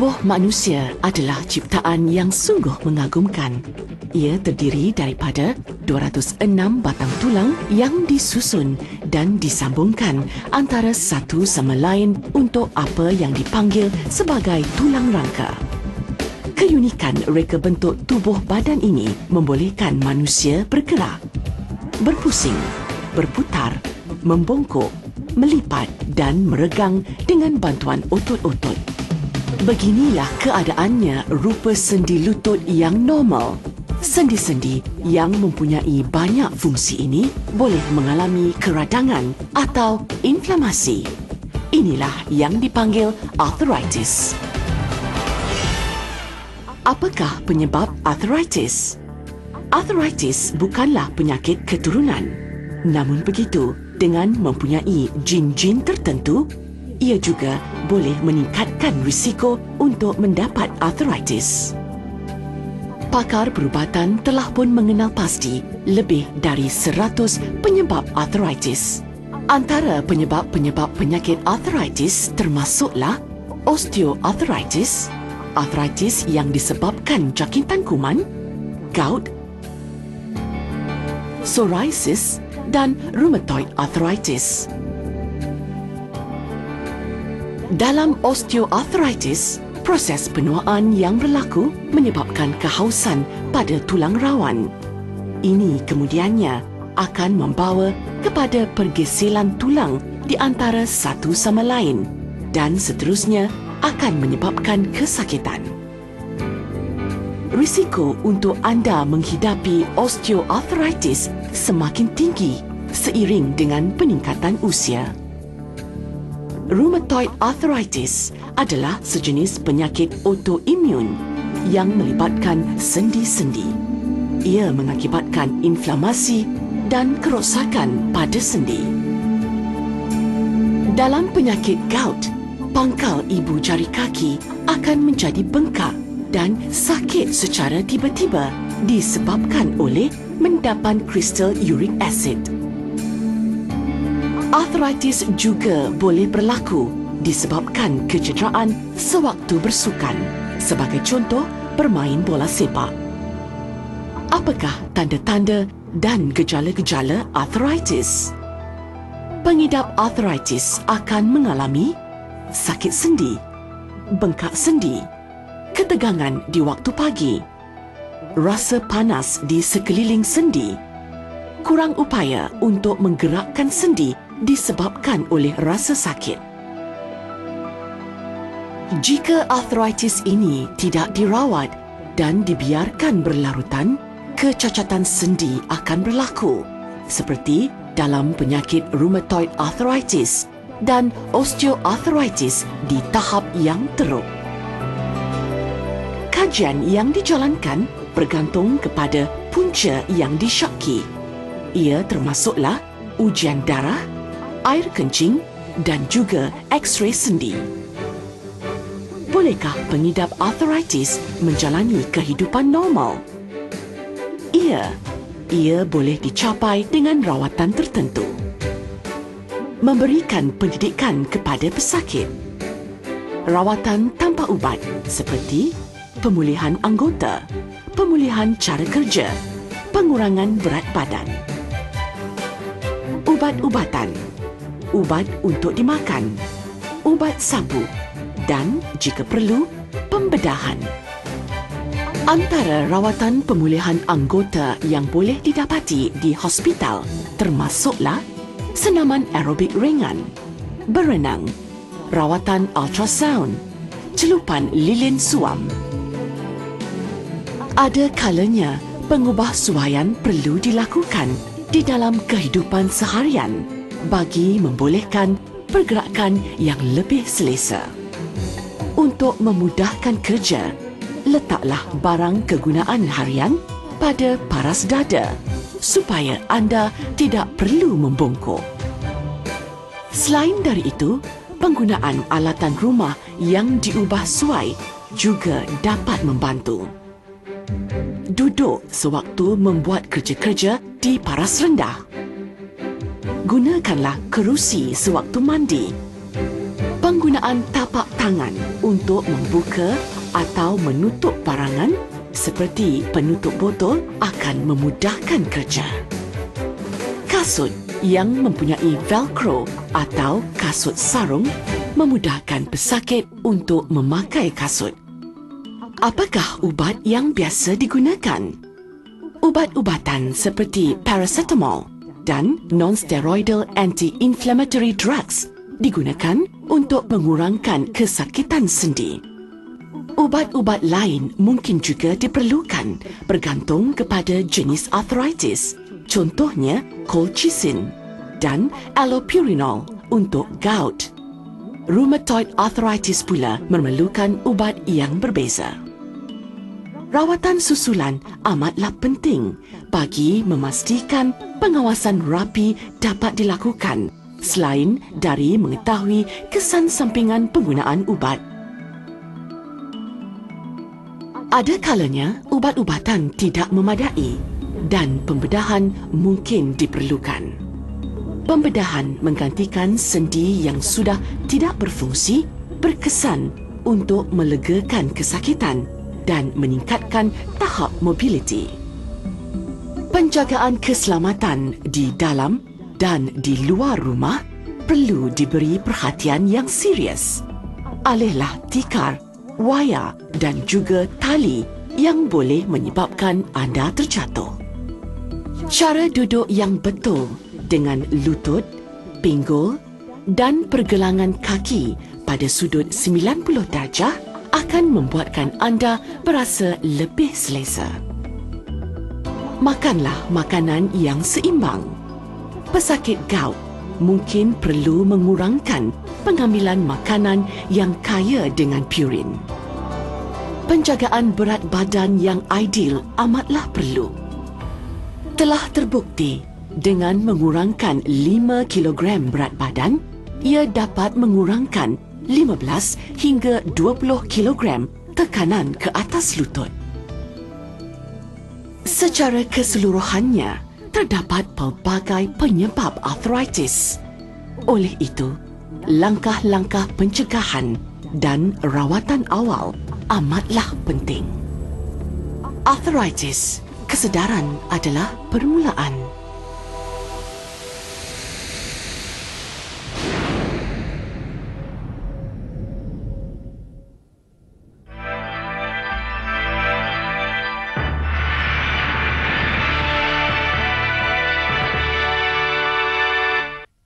Tubuh manusia adalah ciptaan yang sungguh mengagumkan. Ia terdiri daripada 206 batang tulang yang disusun dan disambungkan antara satu sama lain untuk apa yang dipanggil sebagai tulang rangka. Keunikan reka bentuk tubuh badan ini membolehkan manusia bergerak, berpusing, berputar, membongkok, melipat dan meregang dengan bantuan otot-otot. Beginilah keadaannya rupa sendi lutut yang normal. Sendi-sendi yang mempunyai banyak fungsi ini boleh mengalami keradangan atau inflamasi. Inilah yang dipanggil arthritis. Apakah penyebab arthritis? Arthritis bukanlah penyakit keturunan. Namun begitu, dengan mempunyai jin-jin tertentu, ia juga boleh meningkatkan risiko untuk mendapat arthritis. Pakar perubatan telah pun mengenal pasti lebih dari 100 penyebab arthritis. Antara penyebab-penyebab penyakit arthritis termasuklah osteoarthritis, arthritis yang disebabkan jangkitan kuman, gout, psoriasis dan rheumatoid arthritis. Dalam osteoarthritis, proses penuaan yang berlaku menyebabkan kehausan pada tulang rawan. Ini kemudiannya akan membawa kepada pergeselan tulang di antara satu sama lain dan seterusnya akan menyebabkan kesakitan. Risiko untuk anda menghidapi osteoarthritis semakin tinggi seiring dengan peningkatan usia. Rheumatoid arthritis adalah sejenis penyakit autoimun yang melibatkan sendi-sendi. Ia mengakibatkan inflamasi dan kerosakan pada sendi. Dalam penyakit gout, pangkal ibu jari kaki akan menjadi bengkak dan sakit secara tiba-tiba disebabkan oleh mendapan kristal uric acid. Arthritis juga boleh berlaku disebabkan kecederaan sewaktu bersukan, sebagai contoh bermain bola sepak. Apakah tanda-tanda dan gejala-gejala arthritis? Pengidap arthritis akan mengalami sakit sendi, bengkak sendi, ketegangan di waktu pagi, rasa panas di sekeliling sendi, kurang upaya untuk menggerakkan sendi disebabkan oleh rasa sakit. Jika arthritis ini tidak dirawat dan dibiarkan berlarutan, kecacatan sendi akan berlaku, seperti dalam penyakit rheumatoid arthritis dan osteoarthritis di tahap yang teruk. Kajian yang dijalankan bergantung kepada punca yang disyaki. Ia termasuklah ujian darah, air kencing dan juga X-ray sendi. Bolehkah pengidap arthritis menjalani kehidupan normal? Ia boleh dicapai dengan rawatan tertentu. Memberikan pendidikan kepada pesakit. Rawatan tanpa ubat seperti pemulihan anggota, pemulihan cara kerja, pengurangan berat badan. Ubat-ubatan, ubat untuk dimakan, ubat sabuk dan jika perlu, pembedahan. Antara rawatan pemulihan anggota yang boleh didapati di hospital termasuklah senaman aerobik ringan, berenang, rawatan ultrasound, celupan lilin suam. Ada kalanya pengubahsuaian perlu dilakukan di dalam kehidupan seharian bagi membolehkan pergerakan yang lebih selesa. Untuk memudahkan kerja, letaklah barang kegunaan harian pada paras dada supaya anda tidak perlu membongkok. Selain dari itu, penggunaan alatan rumah yang diubah suai juga dapat membantu. Duduk sewaktu membuat kerja-kerja di paras rendah. Gunakanlah kerusi sewaktu mandi. Penggunaan tapak tangan untuk membuka atau menutup barangan seperti penutup botol akan memudahkan kerja. Kasut yang mempunyai velcro atau kasut sarung memudahkan pesakit untuk memakai kasut. Apakah ubat yang biasa digunakan? Ubat-ubatan seperti paracetamol dan non-steroidal anti-inflammatory drugs digunakan untuk mengurangkan kesakitan sendi. Ubat-ubat lain mungkin juga diperlukan bergantung kepada jenis arthritis, contohnya colchicine dan allopurinol untuk gout. Rheumatoid arthritis pula memerlukan ubat yang berbeza. Rawatan susulan amatlah penting bagi memastikan pengawasan rapi dapat dilakukan selain dari mengetahui kesan sampingan penggunaan ubat. Ada kalanya ubat-ubatan tidak memadai dan pembedahan mungkin diperlukan. Pembedahan menggantikan sendi yang sudah tidak berfungsi berkesan untuk melegakan kesakitan dan meningkatkan tahap mobiliti. Penjagaan keselamatan di dalam dan di luar rumah perlu diberi perhatian yang serius. Alihlah tikar, wayar dan juga tali yang boleh menyebabkan anda terjatuh. Cara duduk yang betul dengan lutut, pinggul dan pergelangan kaki pada sudut 90 darjah akan membuatkan anda berasa lebih selesa. Makanlah makanan yang seimbang. Pesakit gout mungkin perlu mengurangkan pengambilan makanan yang kaya dengan purin. Penjagaan berat badan yang ideal amatlah perlu. Telah terbukti dengan mengurangkan 5 kg berat badan, ia dapat mengurangkan 15 hingga 20 kg tekanan ke atas lutut. Secara keseluruhannya, terdapat pelbagai penyebab arthritis. Oleh itu, langkah-langkah pencegahan dan rawatan awal amatlah penting. Arthritis, kesedaran adalah permulaan.